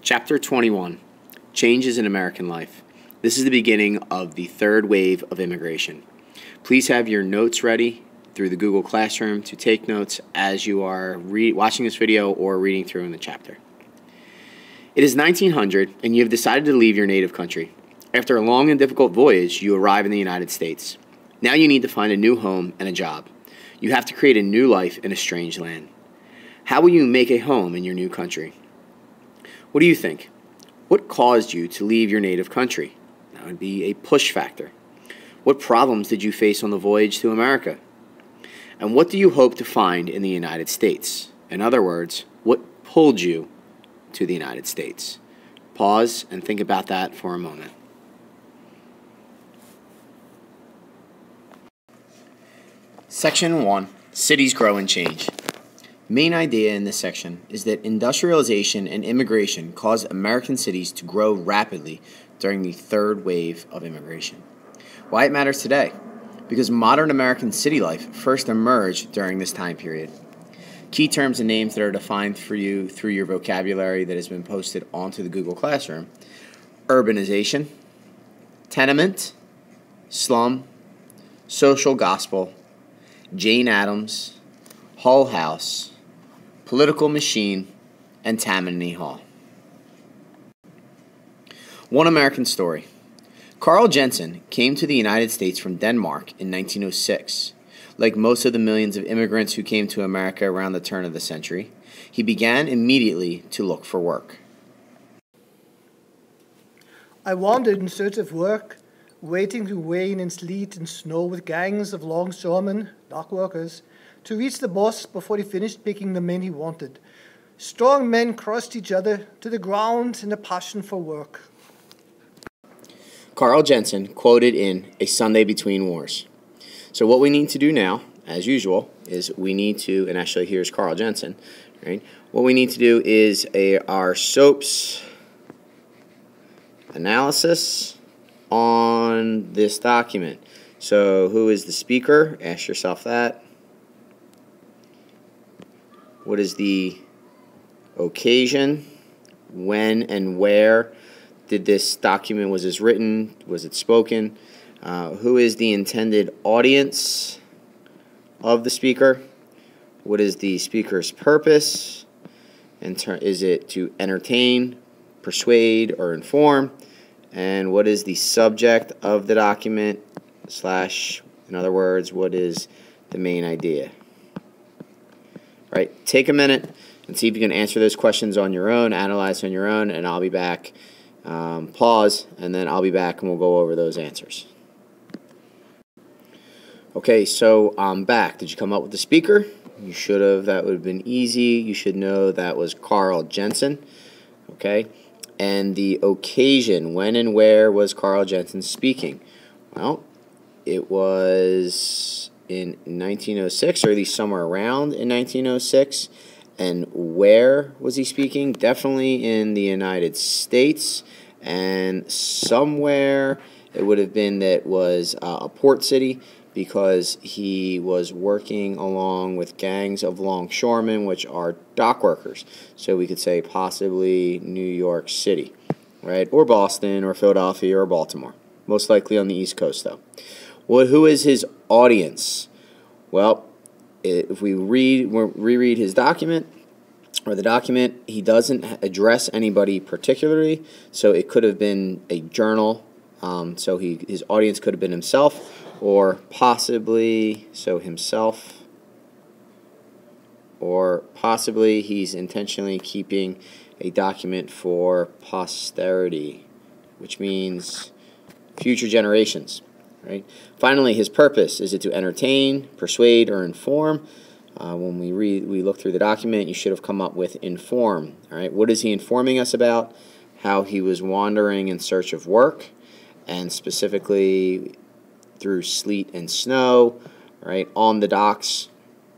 Chapter 21, Changes in American Life. This is the beginning of the third wave of immigration. Please have your notes ready through the Google Classroom to take notes as you are watching this video or reading through in the chapter. It is 1900 and you have decided to leave your native country. After a long and difficult voyage, you arrive in the United States. Now you need to find a new home and a job. You have to create a new life in a strange land. How will you make a home in your new country? What do you think? What caused you to leave your native country? That would be a push factor. What problems did you face on the voyage to America? And what do you hope to find in the United States? In other words, what pulled you to the United States? Pause and think about that for a moment. Section 1. Cities Grow and Change. Main idea in this section is that industrialization and immigration caused American cities to grow rapidly during the third wave of immigration. Why it matters today? Because modern American city life first emerged during this time period. Key terms and names that are defined for you through your vocabulary that has been posted onto the Google Classroom: urbanization, tenement, slum, social gospel, Jane Addams, Hull House, political machine, and Tammany Hall. One American story. Carl Jensen came to the United States from Denmark in 1906. Like most of the millions of immigrants who came to America around the turn of the century, he began immediately to look for work. I wandered in search of work, waiting through rain and sleet and snow with gangs of longshoremen, dock workers, to reach the boss before he finished picking the men he wanted. Strong men crushed each other to the ground in a passion for work. Carl Jensen quoted in A Sunday Between Wars. So what we need to do now, as usual, is we need to, and actually here's Carl Jensen, right? What we need to do is our SOAPs analysis on this document. So who is the speaker? Ask yourself that. What is the occasion? When and where did this document, was this written? Was it spoken? Who is the intended audience of the speaker? What is the speaker's purpose? Is it to entertain, persuade, or inform? And what is the subject of the document / in other words, what is the main idea? Right, take a minute and see if you can answer those questions on your own, analyze on your own, and I'll be back. Pause, and then I'll be back and we'll go over those answers. Okay, so I'm back. Did you come up with the speaker? You should have. That would have been easy. You should know that was Carl Jensen. Okay, and the occasion, when and where was Carl Jensen speaking? Well, it was in 1906, or at least somewhere around in 1906. And where was he speaking? Definitely in the United States, and somewhere it would have been that was a port city, because he was working along with gangs of longshoremen, which are dock workers. So we could say possibly New York City, right? Or Boston, or Philadelphia, or Baltimore. Most likely on the East Coast, though. Well, who is his audience? Well, if we reread his document, or the document, he doesn't address anybody particularly, so it could have been a journal, so his audience could have been himself, or possibly, so himself, or possibly he's intentionally keeping a document for posterity, which means future generations. Right? Finally, his purpose, is it to entertain, persuade, or inform? When we look through the document, you should have come up with inform. All right, what is he informing us about? How he was wandering in search of work, and specifically through sleet and snow, right, on the docks,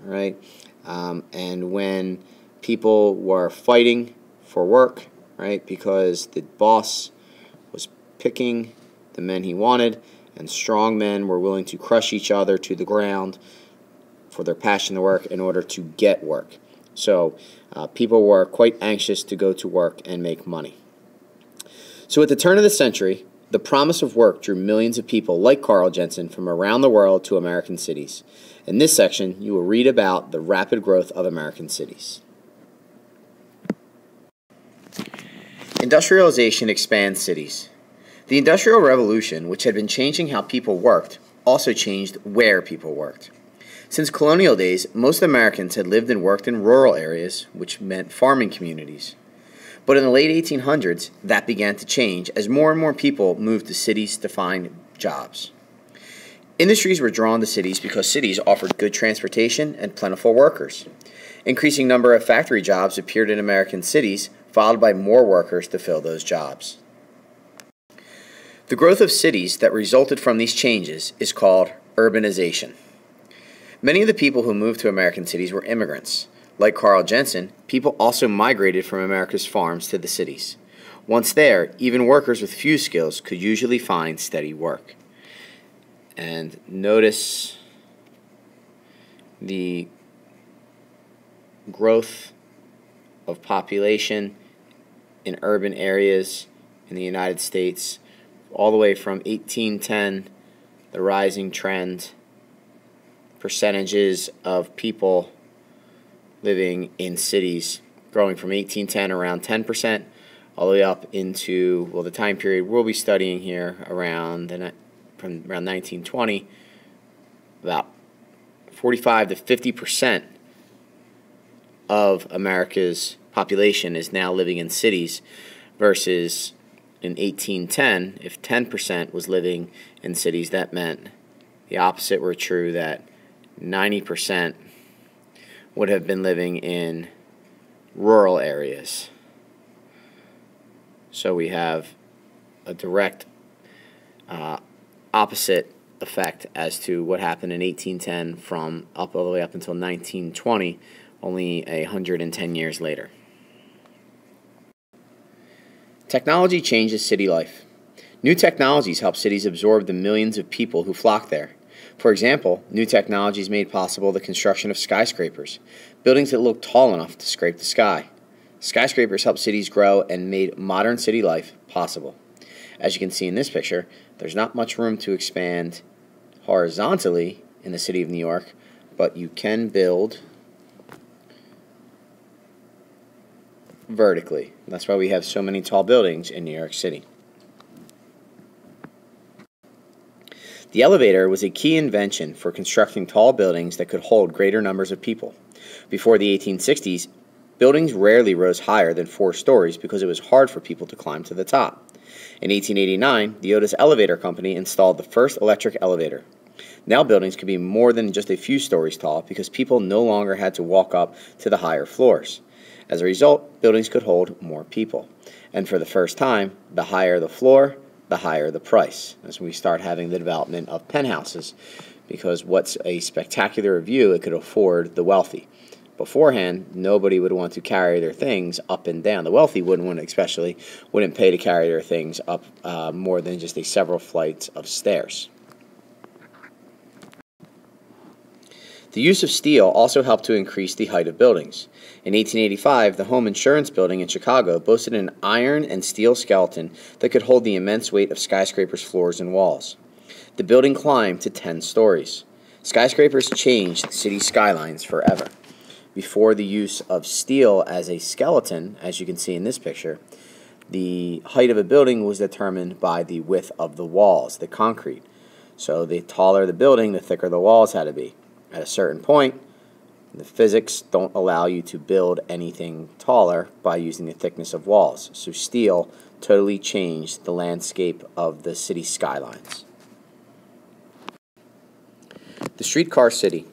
right, and when people were fighting for work, right, because the boss was picking the men he wanted, and strong men were willing to crush each other to the ground for their passion to work in order to get work. So people were quite anxious to go to work and make money. So at the turn of the century, the promise of work drew millions of people like Carl Jensen from around the world to American cities. In this section, you will read about the rapid growth of American cities. Industrialization expands cities. The Industrial Revolution, which had been changing how people worked, also changed where people worked. Since colonial days, most Americans had lived and worked in rural areas, which meant farming communities. But in the late 1800s, that began to change as more and more people moved to cities to find jobs. Industries were drawn to cities because cities offered good transportation and plentiful workers. Increasing number of factory jobs appeared in American cities, followed by more workers to fill those jobs. The growth of cities that resulted from these changes is called urbanization. Many of the people who moved to American cities were immigrants. Like Carl Jensen, people also migrated from America's farms to the cities. Once there, even workers with few skills could usually find steady work. And notice the growth of population in urban areas in the United States, all the way from 1810, the rising trend, percentages of people living in cities growing from 1810 around 10% all the way up into, well, the time period we'll be studying here around from around 1920, about 45 to 50% of America's population is now living in cities versus in 1810, if 10% was living in cities, that meant the opposite were true, that 90% would have been living in rural areas. So we have a direct opposite effect as to what happened in 1810 from up all the way up until 1920, only 110 years later. Technology changes city life. New technologies help cities absorb the millions of people who flock there. For example, new technologies made possible the construction of skyscrapers, buildings that look tall enough to scrape the sky. Skyscrapers helped cities grow and made modern city life possible. As you can see in this picture, there's not much room to expand horizontally in the city of New York, but you can build vertically. That's why we have so many tall buildings in New York City. The elevator was a key invention for constructing tall buildings that could hold greater numbers of people. Before the 1860s, buildings rarely rose higher than 4 stories because it was hard for people to climb to the top. In 1889, the Otis Elevator Company installed the first electric elevator. Now buildings could be more than just a few stories tall because people no longer had to walk up to the higher floors. As a result, buildings could hold more people. And for the first time, the higher the floor, the higher the price, as we start having the development of penthouses, because what's a spectacular view it could afford the wealthy. Beforehand, nobody would want to carry their things up and down. The wealthy wouldn't pay to carry their things up more than just several flights of stairs. The use of steel also helped to increase the height of buildings. In 1885, the Home Insurance Building in Chicago boasted an iron and steel skeleton that could hold the immense weight of skyscrapers' floors and walls. The building climbed to 10 stories. Skyscrapers changed city skylines forever. Before the use of steel as a skeleton, as you can see in this picture, the height of a building was determined by the width of the walls, the concrete. So the taller the building, the thicker the walls had to be. At a certain point, the physics don't allow you to build anything taller by using the thickness of walls. So steel totally changed the landscape of the city skylines. The streetcar city.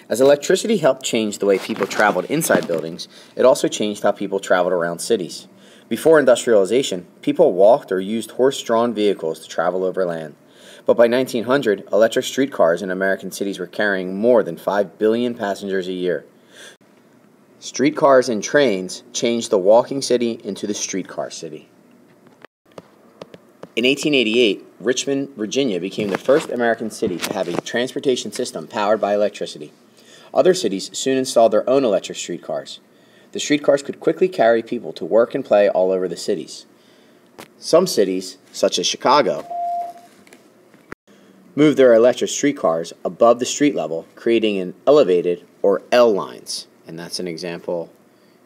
As electricity helped change the way people traveled inside buildings, it also changed how people traveled around cities. Before industrialization, people walked or used horse-drawn vehicles to travel over land. But by 1900, electric streetcars in American cities were carrying more than 5 billion passengers a year. Streetcars and trains changed the walking city into the streetcar city. In 1888, Richmond, Virginia became the first American city to have a transportation system powered by electricity. Other cities soon installed their own electric streetcars. The streetcars could quickly carry people to work and play all over the cities. Some cities, such as Chicago, moved their electric streetcars above the street level, creating an elevated or L lines. And that's an example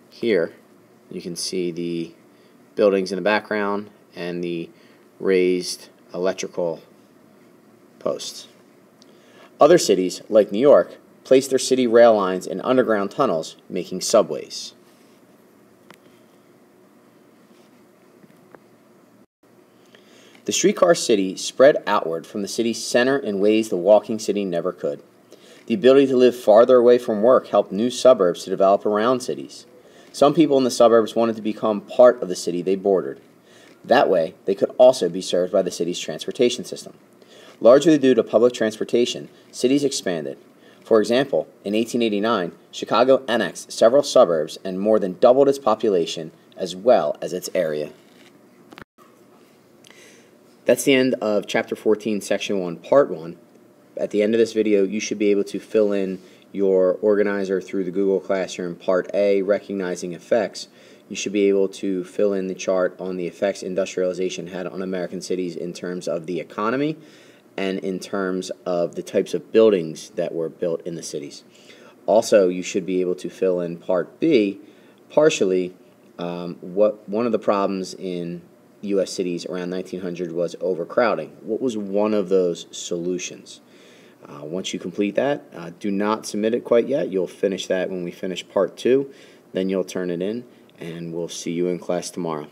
here. You can see the buildings in the background and the raised electrical posts. Other cities, like New York, placed their city rail lines in underground tunnels, making subways. The streetcar city spread outward from the city's center in ways the walking city never could. The ability to live farther away from work helped new suburbs to develop around cities. Some people in the suburbs wanted to become part of the city they bordered. That way, they could also be served by the city's transportation system. Largely due to public transportation, cities expanded. For example, in 1889, Chicago annexed several suburbs and more than doubled its population as well as its area. That's the end of Chapter 14, Section 1, Part 1. At the end of this video, you should be able to fill in your organizer through the Google Classroom. Part A, Recognizing Effects. You should be able to fill in the chart on the effects industrialization had on American cities in terms of the economy and in terms of the types of buildings that were built in the cities. Also, you should be able to fill in Part B, partially, one of the problems in U.S. cities around 1900 was overcrowding. What was one of those solutions? Once you complete that, do not submit it quite yet. You'll finish that when we finish Part 2. Then you'll turn it in, and we'll see you in class tomorrow.